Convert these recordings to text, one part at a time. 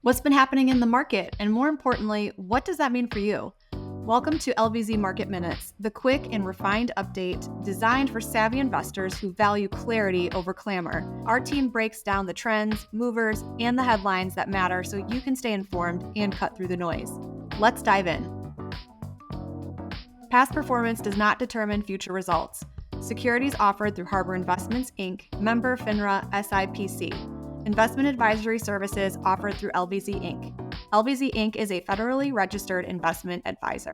What's been happening in the market? And more importantly, what does that mean for you? Welcome to LVZ Market Minutes, the quick and refined update designed for savvy investors who value clarity over clamor. Our team breaks down the trends, movers, and the headlines that matter so you can stay informed and cut through the noise. Let's dive in. Past performance does not determine future results. Securities offered through Harbor Investments, Inc., member FINRA SIPC. Investment advisory services offered through LVZ Inc. LVZ Inc. is a federally registered investment advisor.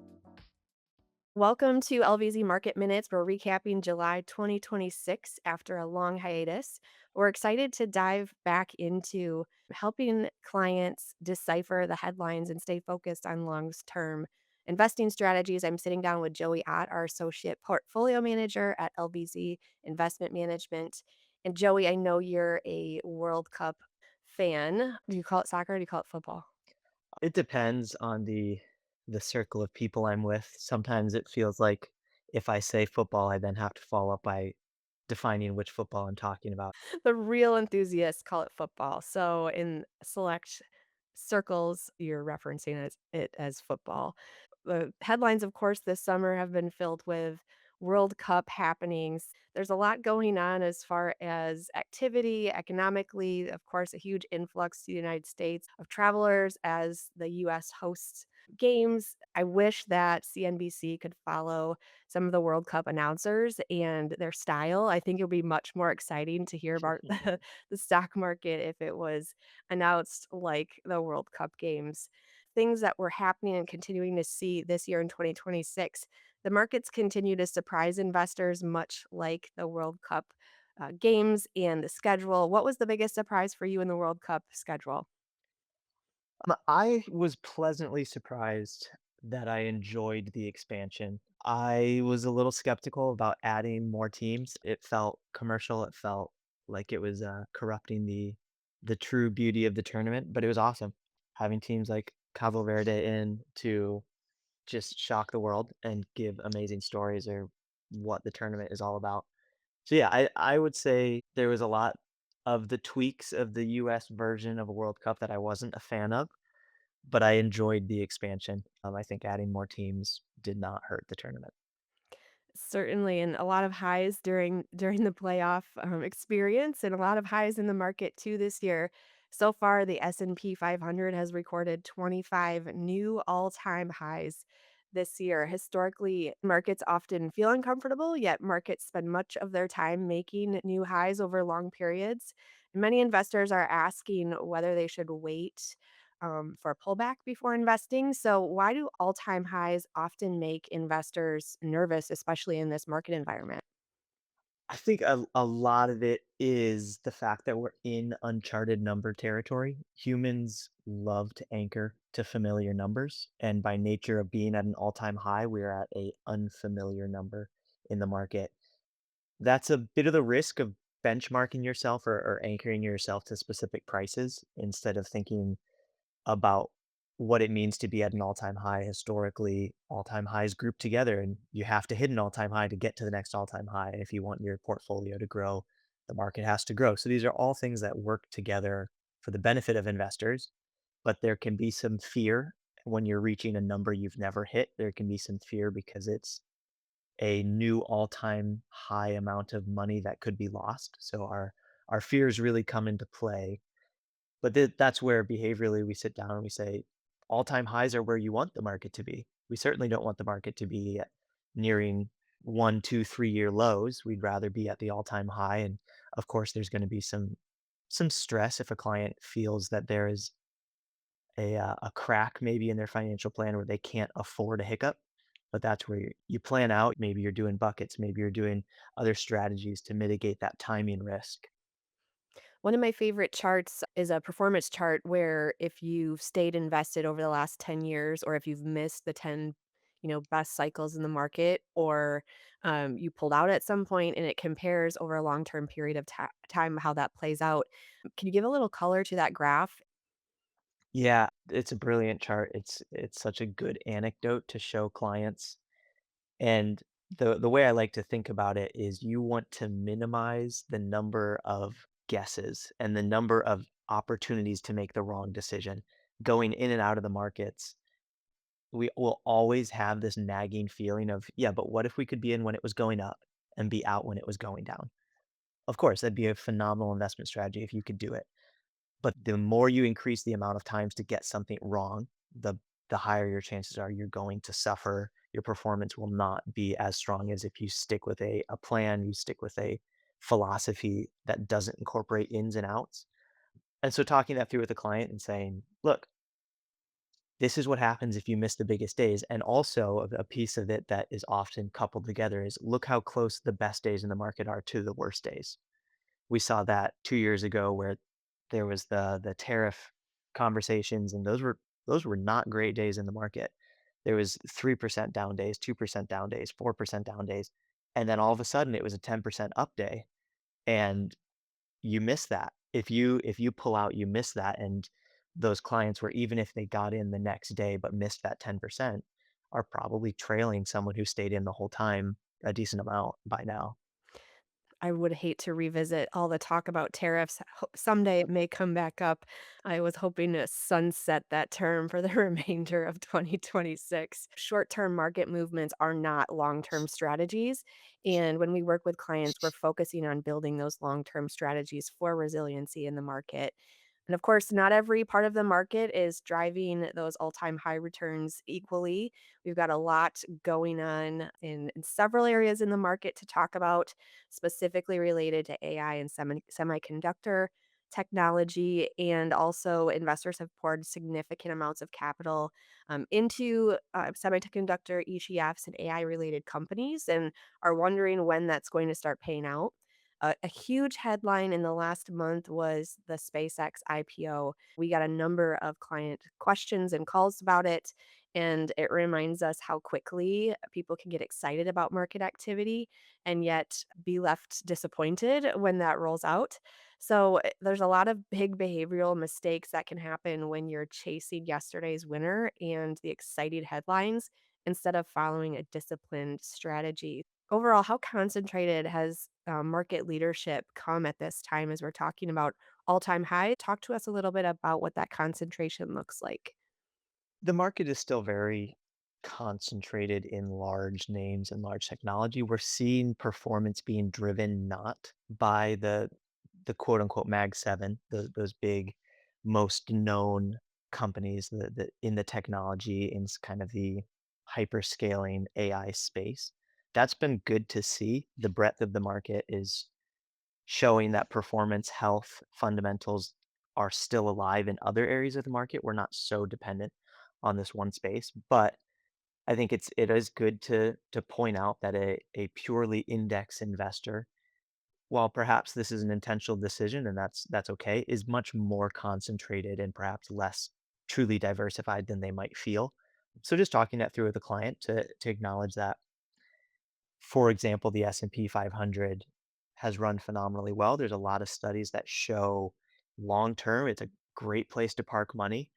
Welcome to LVZ Market Minutes. We're recapping July 2026 after a long hiatus. We're excited to dive back into helping clients decipher the headlines and stay focused on long-term investing strategies. I'm sitting down with Joey Ott, our associate portfolio manager at LVZ Investment Management. And Joey, I know you're a World Cup fan. Do you call it soccer or do you call it football? It depends on the circle of people I'm with. Sometimes it feels like if I say football, I then have to follow up by defining which football I'm talking about. The real enthusiasts call it football. So in select circles, you're referencing it as football. The headlines, of course, this summer have been filled with World Cup happenings. There's a lot going on as far as activity, economically, of course, a huge influx to the United States of travelers as the US hosts games. I wish that CNBC could follow some of the World Cup announcers and their style. I think it would be much more exciting to hear about the stock market if it was announced like the World Cup games. Things that were happening and continuing to see this year in 2026. The markets continue to surprise investors, much like the World Cup games and the schedule. What was the biggest surprise for you in the World Cup schedule? I was pleasantly surprised that I enjoyed the expansion. I was a little skeptical about adding more teams. It felt commercial. It felt like it was corrupting the true beauty of the tournament, but it was awesome having teams like Cabo Verde in to just shock the world and give amazing stories or what the tournament is all about. So yeah, I would say there was a lot of the tweaks of the US version of a World Cup that I wasn't a fan of, but I enjoyed the expansion. I think adding more teams did not hurt the tournament. Certainly, and a lot of highs during the playoff, experience and a lot of highs in the market too this year. So far, the S&P 500 has recorded 25 new all-time highs this year. Historically, markets often feel uncomfortable, yet markets spend much of their time making new highs over long periods. Many investors are asking whether they should wait for a pullback before investing. So, why do all time highs often make investors nervous, especially in this market environment? I think a lot of it is the fact that we're in uncharted number territory. Humans love to anchor to familiar numbers, and by nature of being at an all-time high, we're at a unfamiliar number in the market. That's a bit of the risk of benchmarking yourself or anchoring yourself to specific prices instead of thinking about what it means to be at an all-time high. Historically, all-time highs group together, and you have to hit an all-time high to get to the next all-time high. And if you want your portfolio to grow, the market has to grow. So these are all things that work together for the benefit of investors, but there can be some fear when you're reaching a number you've never hit. There can be some fear because it's a new all-time high amount of money that could be lost. So our fears really come into play, but that's where behaviorally we sit down and we say, all-time highs are where you want the market to be. We certainly don't want the market to be nearing 1, 2, 3-year lows. We'd rather be at the all-time high. And of course, there's going to be some stress if a client feels that there is a crack maybe in their financial plan where they can't afford a hiccup. But that's where you plan out. Maybe you're doing buckets. Maybe you're doing other strategies to mitigate that timing risk. One of my favorite charts is a performance chart where if you've stayed invested over the last 10 years or if you've missed the 10 best cycles in the market or you pulled out at some point and it compares over a long-term period of time how that plays out. Can you give a little color to that graph? Yeah, it's a brilliant chart. It's such a good anecdote to show clients. And the way I like to think about it is you want to minimize the number of guesses and the number of opportunities to make the wrong decision, going in and out of the markets. We will always have this nagging feeling of, yeah, but what if we could be in when it was going up and be out when it was going down? Of course, that'd be a phenomenal investment strategy if you could do it. But the more you increase the amount of times to get something wrong, the higher your chances are you're going to suffer. Your performance will not be as strong as if you stick with a plan, you stick with a philosophy that doesn't incorporate ins and outs. And so talking that through with a client and saying, look, this is what happens if you miss the biggest days. And also a piece of it that is often coupled together is look how close the best days in the market are to the worst days. We saw that 2 years ago where there was the tariff conversations, and those were not great days in the market. There was 3% down days, 2% down days, 4% down days, and then all of a sudden it was a 10% up day, and you miss that. If you pull out, you miss that, and those clients were even if they got in the next day but missed that 10%, are probably trailing someone who stayed in the whole time a decent amount by now. I would hate to revisit all the talk about tariffs. Someday it may come back up. I was hoping to sunset that term for the remainder of 2026. Short term market movements are not long term strategies. And when we work with clients, we're focusing on building those long term strategies for resiliency in the market. And of course, not every part of the market is driving those all time high returns equally. We've got a lot going on in several areas in the market to talk about, specifically related to AI and semiconductor technology. And also, investors have poured significant amounts of capital into semiconductor ETFs and AI related companies and are wondering when that's going to start paying out. A huge headline in the last month was the SpaceX IPO. We got a number of client questions and calls about it, and it reminds us how quickly people can get excited about market activity and yet be left disappointed when that rolls out. So there's a lot of big behavioral mistakes that can happen when you're chasing yesterday's winner and the excited headlines instead of following a disciplined strategy. Overall, how concentrated has market leadership come at this time as we're talking about all time high? Talk to us a little bit about what that concentration looks like. The market is still very concentrated in large names and large technology. We're seeing performance being driven not by the quote unquote Mag 7, those big, most known companies that in the technology, in kind of the hyperscaling AI space. That's been good to see. The breadth of the market is showing that performance, health, fundamentals are still alive in other areas of the market. We're not so dependent on this one space, but I think it is good to point out that a purely index investor, while perhaps this is an intentional decision and that's okay, is much more concentrated and perhaps less truly diversified than they might feel. So just talking that through with the client to acknowledge that, for example, the S&P 500 has run phenomenally well. There's a lot of studies that show long term it's a great place to park money,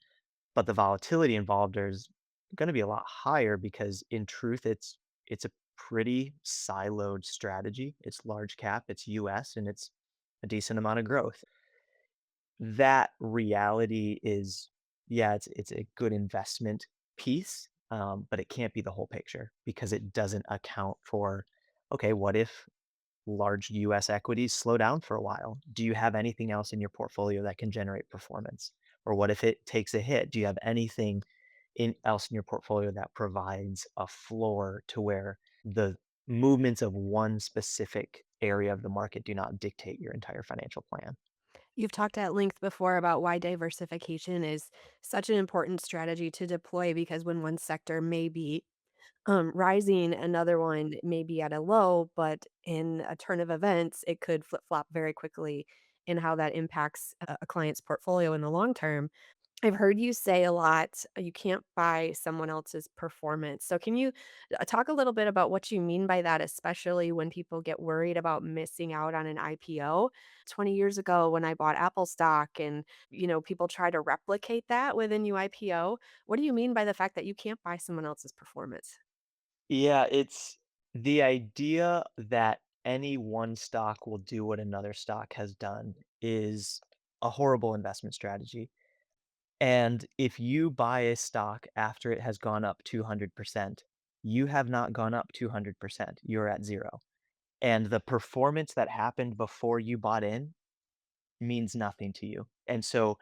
but the volatility involved is going to be a lot higher because in truth it's a pretty siloed strategy. It's large cap, it's US, and it's a decent amount of growth. That reality is, yeah, it's a good investment piece, but it can't be the whole picture because it doesn't account for, okay, what if large US equities slow down for a while? Do you have anything else in your portfolio that can generate performance? Or what if it takes a hit? Do you have anything else in your portfolio that provides a floor to where the movements of one specific area of the market do not dictate your entire financial plan? You've talked at length before about why diversification is such an important strategy to deploy because when one sector may be rising, another one may be at a low, but in a turn of events, it could flip flop very quickly in how that impacts a client's portfolio in the long term. I've heard you say a lot, you can't buy someone else's performance. So can you talk a little bit about what you mean by that, especially when people get worried about missing out on an IPO? 20 years ago when I bought Apple stock and, people try to replicate that with a new IPO. What do you mean by the fact that you can't buy someone else's performance? Yeah, it's the idea that any one stock will do what another stock has done is a horrible investment strategy. And if you buy a stock after it has gone up 200%, you have not gone up 200%. You're at 0. And the performance that happened before you bought in means nothing to you. And so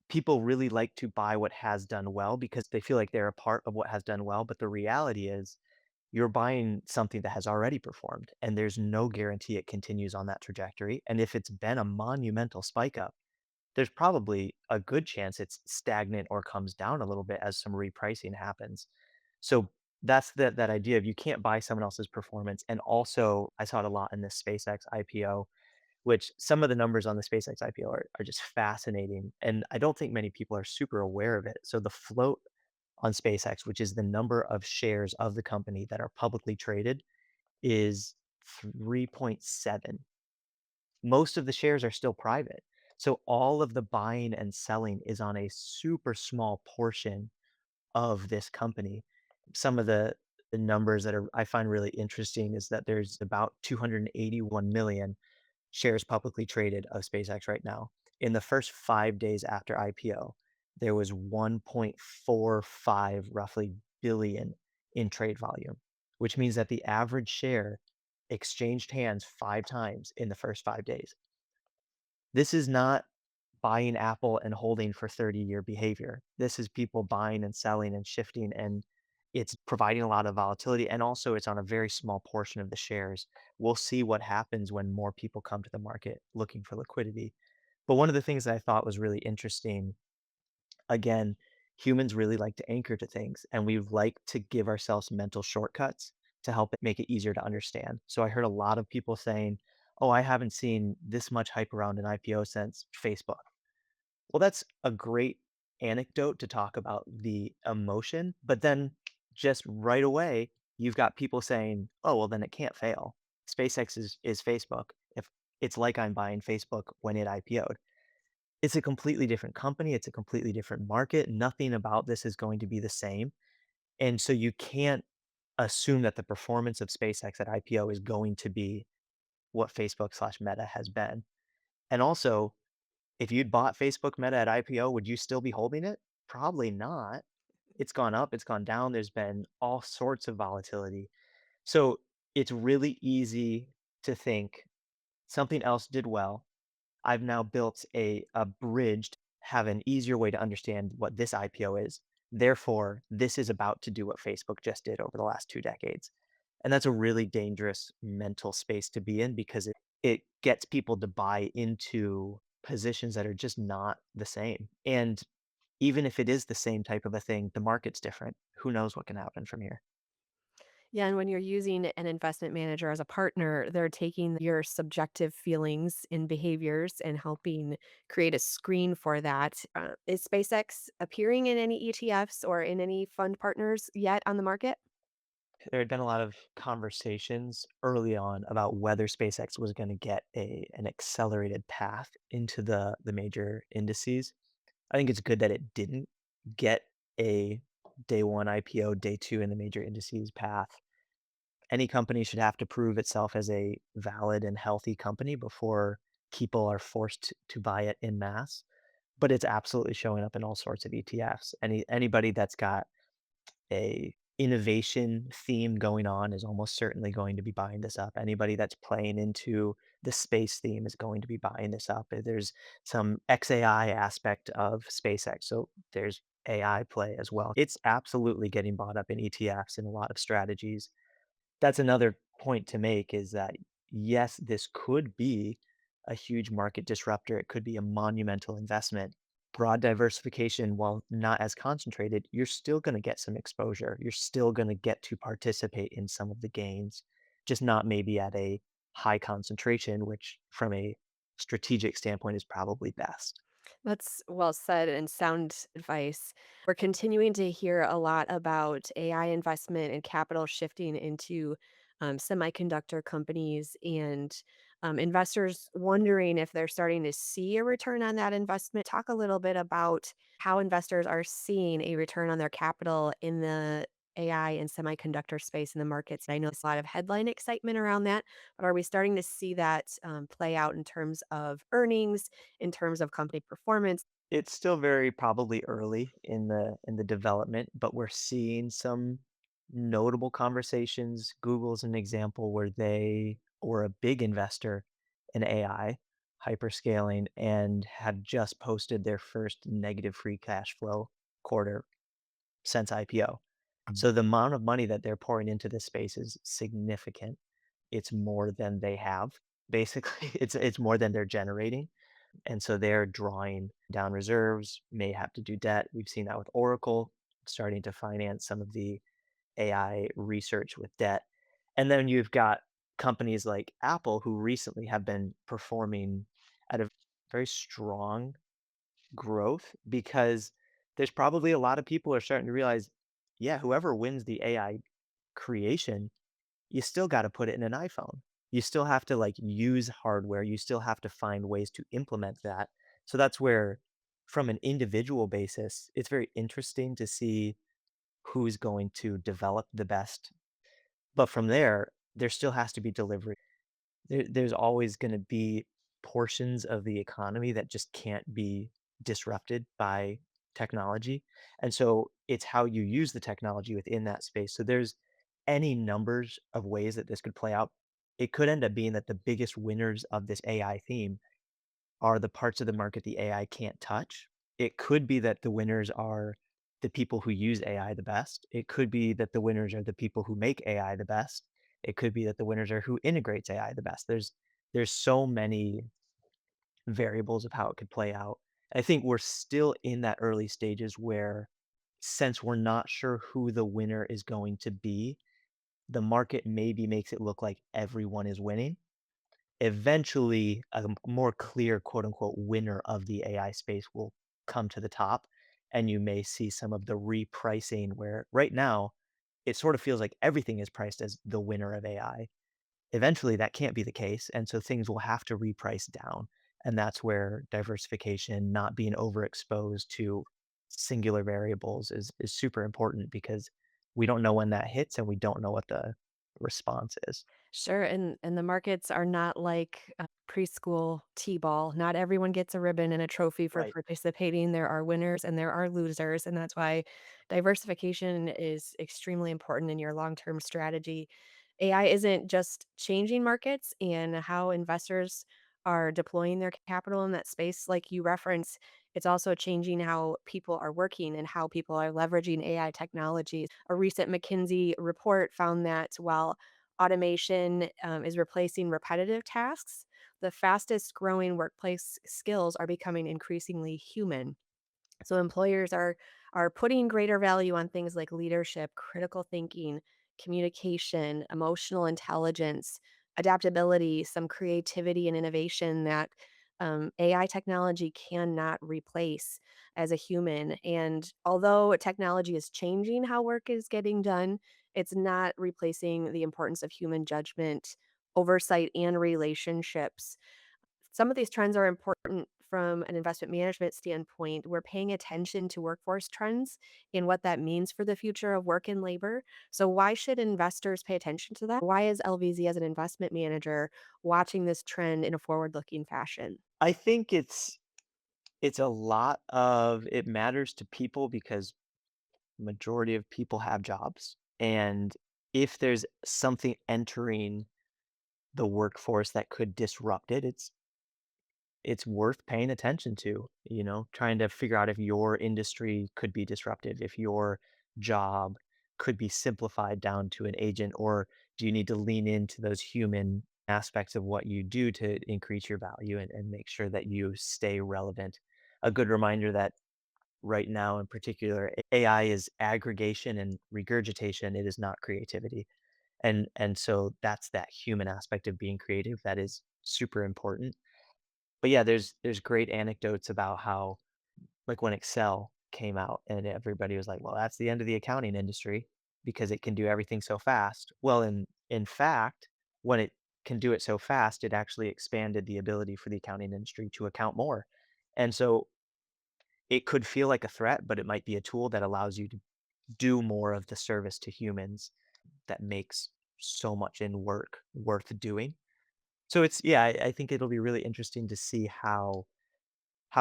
people really like to buy what has done well because they feel like they're a part of what has done well. But the reality is, you're buying something that has already performed, and there's no guarantee it continues on that trajectory. And if it's been a monumental spike up, there's probably a good chance it's stagnant or comes down a little bit as some repricing happens. So that's that idea of you can't buy someone else's performance. And also, I saw it a lot in this SpaceX IPO, which some of the numbers on the SpaceX IPO are just fascinating. And I don't think many people are super aware of it. So the float on SpaceX, which is the number of shares of the company that are publicly traded, is 3.7. Most of the shares are still private. So all of the buying and selling is on a super small portion of this company. Some of the numbers that I find really interesting is that there's about 281 million shares publicly traded of SpaceX right now. In the first 5 days after IPO, there was 1.45 roughly billion in trade volume, which means that the average share exchanged hands 5 times in the first 5 days. This is not buying Apple and holding for 30-year behavior. This is people buying and selling and shifting, and it's providing a lot of volatility, and also it's on a very small portion of the shares. We'll see what happens when more people come to the market looking for liquidity. But one of the things that I thought was really interesting, again, humans really like to anchor to things, and we like to give ourselves mental shortcuts to help it make it easier to understand. So I heard a lot of people saying, "Oh, I haven't seen this much hype around an IPO since Facebook." Well, that's a great anecdote to talk about the emotion, but then just right away, you've got people saying, "Oh, well, then it can't fail. SpaceX is Facebook. If it's like I'm buying Facebook when it IPO'd." It's a completely different company, it's a completely different market. Nothing about this is going to be the same. And so you can't assume that the performance of SpaceX at IPO is going to be what Facebook/Meta has been. And also, if you'd bought Facebook Meta at IPO, would you still be holding it? Probably not. It's gone up, it's gone down, there's been all sorts of volatility. So it's really easy to think something else did well. I've now built a bridge to have an easier way to understand what this IPO is. Therefore, this is about to do what Facebook just did over the last 2 decades. And that's a really dangerous mental space to be in because it gets people to buy into positions that are just not the same. And even if it is the same type of a thing, the market's different. Who knows what can happen from here? Yeah, and when you're using an investment manager as a partner, they're taking your subjective feelings and behaviors and helping create a screen for that. Is SpaceX appearing in any ETFs or in any fund partners yet on the market? There had been a lot of conversations early on about whether SpaceX was going to get an accelerated path into the major indices. I think it's good that it didn't get a day one IPO, day two in the major indices path. Any company should have to prove itself as a valid and healthy company before people are forced to buy it in mass. But it's absolutely showing up in all sorts of ETFs. Anybody that's got a innovation theme going on is almost certainly going to be buying this up. Anybody that's playing into the space theme is going to be buying this up. There's some XAI aspect of SpaceX, so there's AI play as well. It's absolutely getting bought up in ETFs and a lot of strategies. That's another point to make is that, yes, this could be a huge market disruptor. It could be a monumental investment. Broad diversification, while not as concentrated, you're still going to get some exposure. You're still going to get to participate in some of the gains, just not maybe at a high concentration, which from a strategic standpoint is probably best. That's well said and sound advice. We're continuing to hear a lot about AI investment and capital shifting into semiconductor companies and investors wondering if they're starting to see a return on that investment. Talk a little bit about how investors are seeing a return on their capital in the AI and semiconductor space in the markets? I know there's a lot of headline excitement around that, but are we starting to see that play out in terms of earnings, in terms of company performance? It's still very probably early in the development, but we're seeing some notable conversations. Google's an example where they were a big investor in AI, hyperscaling, and had just posted their first negative free cash flow quarter since IPO. So the amount of money that they're pouring into this space is significant. It's more than they have. Basically, it's more than they're generating. And so they're drawing down reserves, may have to do debt. We've seen that with Oracle starting to finance some of the AI research with debt. And then you've got companies like Apple who recently have been performing at a very strong growth because there's probably a lot of people are starting to realize, yeah, whoever wins the AI creation, you still got to put it in an iPhone. You still have to like use hardware. You still have to find ways to implement that. So that's where, from an individual basis, it's very interesting to see who's going to develop the best. But from there still has to be delivery. There's always going to be portions of the economy that just can't be disrupted by technology. And so it's how you use the technology within that space. So there's any numbers of ways that this could play out. It could end up being that the biggest winners of this AI theme are the parts of the market the AI can't touch. It could be that the winners are the people who use AI the best. It could be that the winners are the people who make AI the best. It could be that the winners are who integrates AI the best. There's so many variables of how it could play out. I think we're still in that early stages where since we're not sure who the winner is going to be, the market maybe makes it look like everyone is winning. Eventually, a more clear, quote unquote, "winner" of the AI space will come to the top, and you may see some of the repricing where right now, it sort of feels like everything is priced as the winner of AI. Eventually, that can't be the case, and so things will have to reprice down, and that's where diversification, not being overexposed to singular variables is super important because we don't know when that hits, and we don't know what the response is. Sure, and the markets are not like preschool T-ball. Not everyone gets a ribbon and a trophy for Right. participating. There are winners and there are losers, and that's why diversification is extremely important in your long-term strategy. AI isn't just changing markets and how investors are deploying their capital in that space like you reference. It's also changing how people are working and how people are leveraging AI technologies. A recent McKinsey report found that while automation is replacing repetitive tasks. The fastest growing workplace skills are becoming increasingly human. So employers are putting greater value on things like leadership, critical thinking, communication, emotional intelligence, adaptability, some creativity and innovation that AI technology cannot replace as a human. And although technology is changing how work is getting done, it's not replacing the importance of human judgment, oversight, and relationships. Some of these trends are important from an investment management standpoint. We're paying attention to workforce trends and what that means for the future of work and labor. So, why should investors pay attention to that? Why is LVZ, as an investment manager, watching this trend in a forward looking fashion? I think it's a lot of it matters to people because majority of people have jobs, and if there's something entering the workforce that could disrupt it, it's worth paying attention to, you know, trying to figure out if your industry could be disrupted, if your job could be simplified down to an agent, or do you need to lean into those human aspects of what you do to increase your value and make sure that you stay relevant. A good reminder that right now in particular, AI is aggregation and regurgitation. It is not creativity. And so that's that human aspect of being creative that is super important. But yeah, there's great anecdotes about how like when Excel came out and everybody was like, well, that's the end of the accounting industry because it can do everything so fast. Well, in fact, when it can do it so fast, it actually expanded the ability for the accounting industry to account more. And so it could feel like a threat, but it might be a tool that allows you to do more of the service to humans that makes so much in work worth doing. So it's yeah, I think it'll be really interesting to see how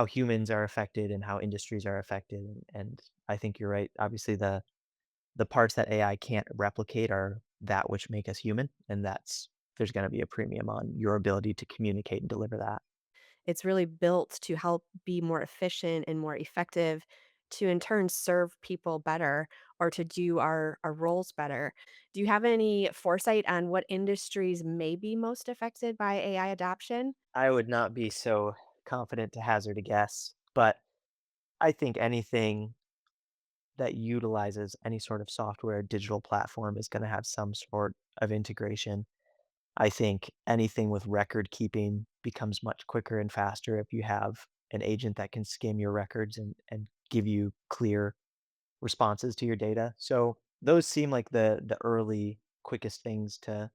humans are affected and how industries are affected. And I think you're right. Obviously, the parts that AI can't replicate are that which make us human, and that's there's going to be a premium on your ability to communicate and deliver that. It's really built to help be more efficient and more effective to in turn serve people better or to do our roles better. Do you have any foresight on what industries may be most affected by AI adoption? I would not be so confident to hazard a guess, but I think anything that utilizes any sort of software, digital platform is going to have some sort of integration. I think anything with record keeping becomes much quicker and faster if you have an agent that can skim your records and give you clear responses to your data. So those seem like the early quickest things to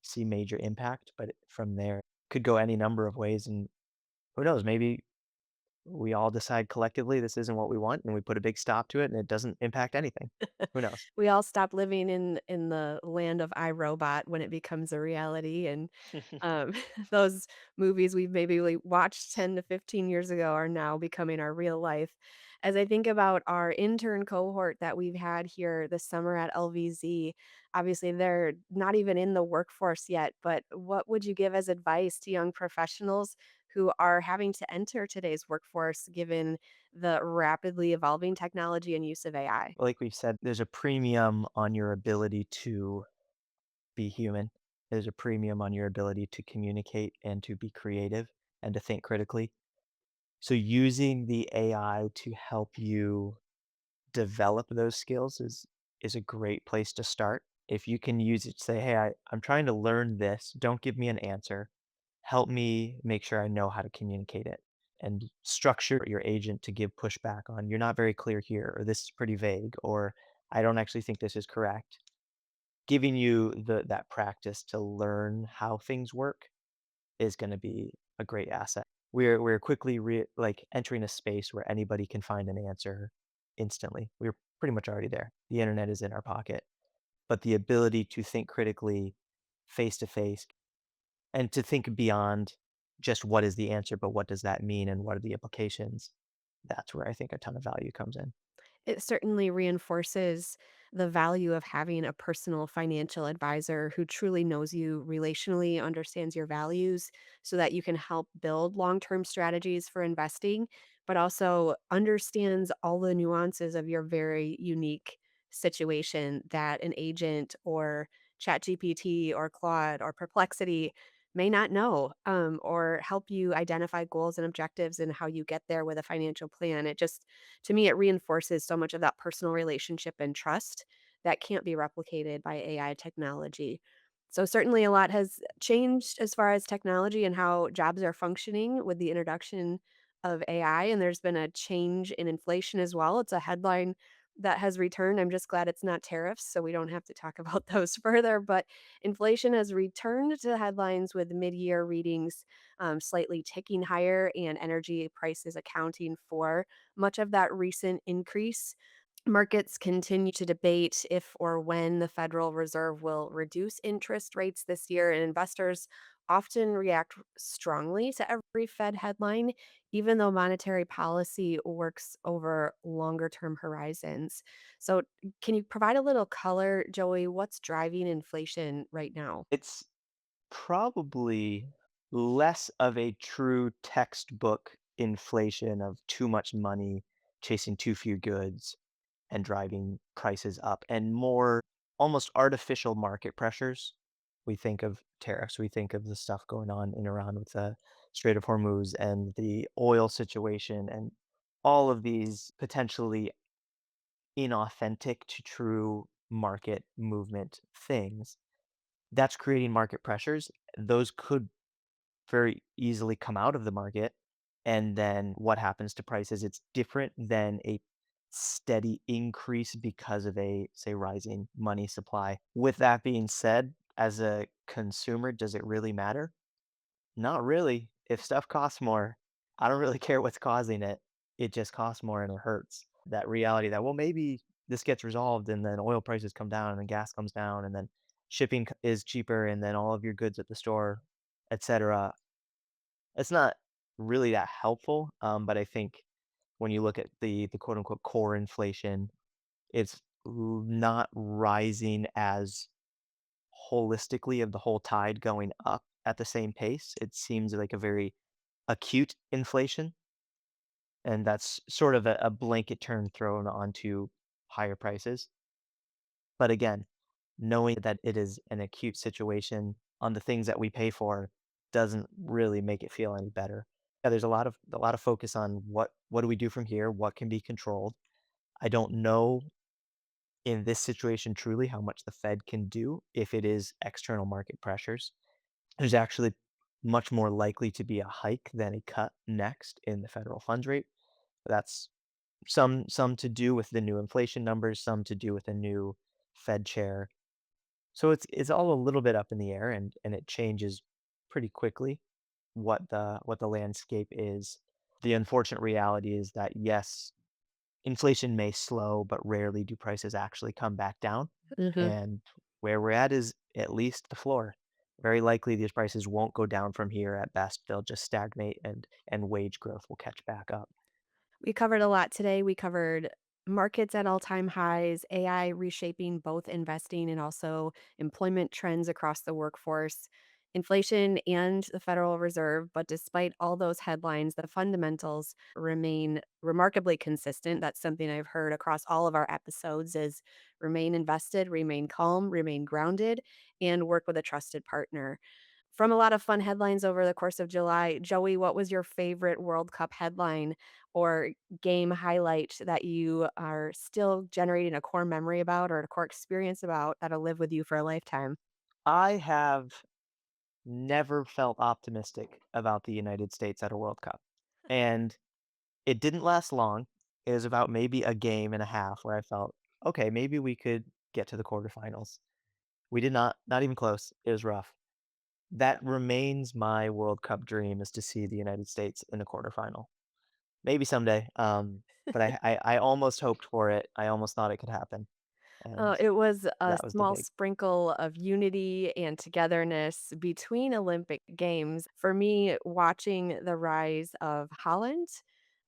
see major impact, but from there could go any number of ways. And who knows, maybe we all decide collectively this isn't what we want and we put a big stop to it and it doesn't impact anything. Who knows? We all stop living in the land of iRobot when it becomes a reality, and, um, those movies we maybe watched 10 to 15 years ago are now becoming our real life. As I think about our intern cohort that we've had here this summer at LVZ, obviously, they're not even in the workforce yet, but what would you give as advice to young professionals who are having to enter today's workforce given the rapidly evolving technology and use of AI? Like we've said, there's a premium on your ability to be human. There's a premium on your ability to communicate and to be creative and to think critically. So using the AI to help you develop those skills is a great place to start. If you can use it, say, hey, I'm trying to learn this. Don't give me an answer. Help me make sure I know how to communicate it and structure your agent to give pushback on you're not very clear here, or this is pretty vague, or I don't actually think this is correct. Giving you that practice to learn how things work is gonna be a great asset. We're quickly like entering a space where anybody can find an answer instantly. We're pretty much already there. The internet is in our pocket, but the ability to think critically, face to face, and to think beyond just what is the answer, but what does that mean and what are the implications? That's where I think a ton of value comes in. It certainly reinforces the value of having a personal financial advisor who truly knows you relationally, understands your values, so that you can help build long term strategies for investing, but also understands all the nuances of your very unique situation that an agent or ChatGPT or Claude or Perplexity may not know, or help you identify goals and objectives and how you get there with a financial plan. It just to me, it reinforces so much of that personal relationship and trust that can't be replicated by AI technology. So, certainly, a lot has changed as far as technology and how jobs are functioning with the introduction of AI. And there's been a change in inflation as well. It's a headline that has returned. I'm just glad it's not tariffs, so we don't have to talk about those further. But inflation has returned to headlines with mid year readings slightly ticking higher and energy prices accounting for much of that recent increase. Markets continue to debate if or when the Federal Reserve will reduce interest rates this year, and investors often react strongly to every Fed headline, even though monetary policy works over longer term horizons. So, can you provide a little color, Joey? What's driving inflation right now? It's probably less of a true textbook inflation of too much money chasing too few goods and driving prices up, and more almost artificial market pressures. We think of tariffs, we think of the stuff going on in Iran with the Strait of Hormuz and the oil situation and all of these potentially inauthentic to true market movement things. That's creating market pressures. Those could very easily come out of the market. And then what happens to prices? It's different than a steady increase because of a, say, rising money supply. With that being said, as a consumer, does it really matter? Not really. If stuff costs more, I don't really care what's causing it. It just costs more and it hurts. That reality that, well, maybe this gets resolved and then oil prices come down and then gas comes down and then is cheaper and then all of your goods at the store, etc. It's not really that helpful. But I think when you look at the quote unquote core inflation, it's not rising as holistically of the whole tide going up at the same pace. It seems like a very acute inflation, and that's sort of a blanket term thrown onto higher prices. But again, knowing that it is an acute situation on the things that we pay for doesn't really make it feel any better. Yeah, there's a lot of focus on what do we do from here? What can be controlled? I don't know in this situation truly how much the Fed can do if it is external market pressures. There's actually much more likely to be a hike than a cut next in the federal funds rate. That's some to do with the new inflation numbers, some to do with a new Fed chair. So it's all a little bit up in the air and it changes pretty quickly what the landscape is. The unfortunate reality is that yes, inflation may slow, but rarely do prices actually come back down. Mhm. And where we're at is at least the floor. Very likely these prices won't go down from here at best. They'll just stagnate and wage growth will catch back up. We covered a lot today. We covered markets at all-time highs, AI reshaping both investing and also employment trends across the workforce, inflation and the Federal Reserve. But despite all those headlines, the fundamentals remain remarkably consistent. That's something I've heard across all of our episodes is remain invested, remain calm, remain grounded, and work with a trusted partner. From a lot of fun headlines over the course of July, Joey, what was your favorite World Cup headline or game highlight that you are still generating a core memory about or a core experience about that'll live with you for a lifetime? I have never felt optimistic about the United States at a World Cup. And it didn't last long. It was about maybe a game and a half where I felt, okay, maybe we could get to the quarterfinals. We did not even close. It was rough. That remains my World Cup dream is to see the United States in the quarterfinal. Maybe someday. But I almost hoped for it. I almost thought it could happen. And It was a that was the small big. sprinkle of unity and togetherness between Olympic Games. For me, watching the rise of Holland,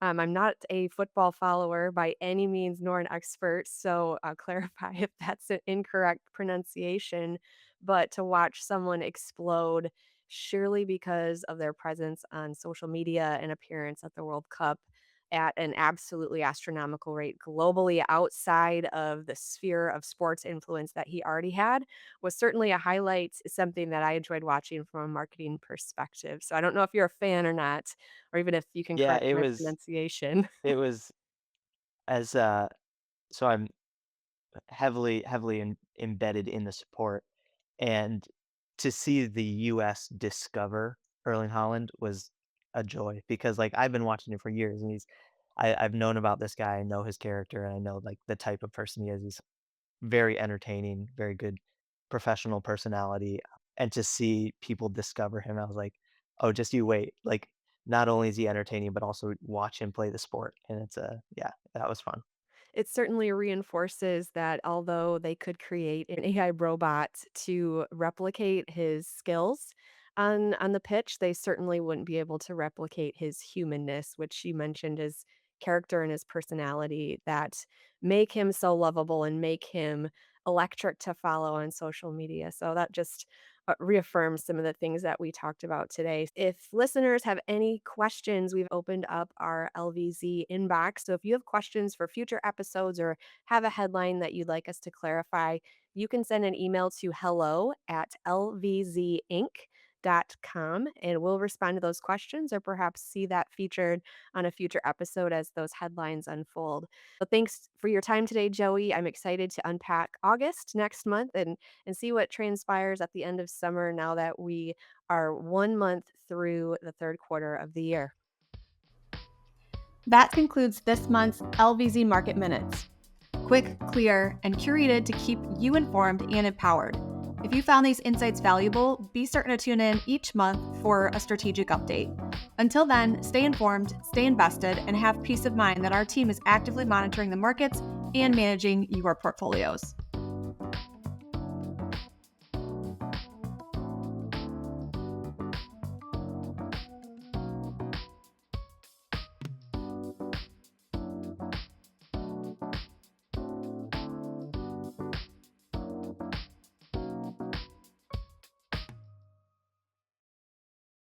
I'm not a football follower by any means, nor an expert, so I'll clarify if that's an incorrect pronunciation. But to watch someone explode surely because of their presence on social media and appearance at the World Cup at an absolutely astronomical rate globally outside of the sphere of sports influence that he already had was certainly a highlight, something that I enjoyed watching from a marketing perspective. So I don't know if you're a fan or not, or even if you can Yeah, correct it my was pronunciation. it was as so I'm heavily embedded in the support. And to see the US discover Erling Haaland was a joy because, like, I've been watching him for years, and I've known about this guy, I know his character, and I know, like, the type of person he is. He's very entertaining, very good professional personality, and to see people discover him, I was like, "Oh, just you wait." Like, not only is he entertaining, but also watch him play the sport, and yeah, that was fun. It certainly reinforces that although they could create an AI robot to replicate his skills on the pitch, they certainly wouldn't be able to replicate his humanness, which you mentioned his character and his personality that make him so lovable and make him electric to follow on social media. So that just reaffirms some of the things that we talked about today. If listeners have any questions, we've opened up our LVZ inbox. So if you have questions for future episodes or have a headline that you'd like us to clarify, you can send an email to hello@lvzinc.com and we'll respond to those questions or perhaps see that featured on a future episode as those headlines unfold. So thanks for your time today, Joey. I'm excited to unpack August next month and see what transpires at the end of summer now that we are 1 month through the 3rd quarter of the year. That concludes this month's LVZ Market Minutes. Quick, clear, and curated to keep you informed and empowered. If you found these insights valuable, be certain to tune in each month for a strategic update. Until then, stay informed, stay invested, and have peace of mind that our team is actively monitoring the markets and managing your portfolios.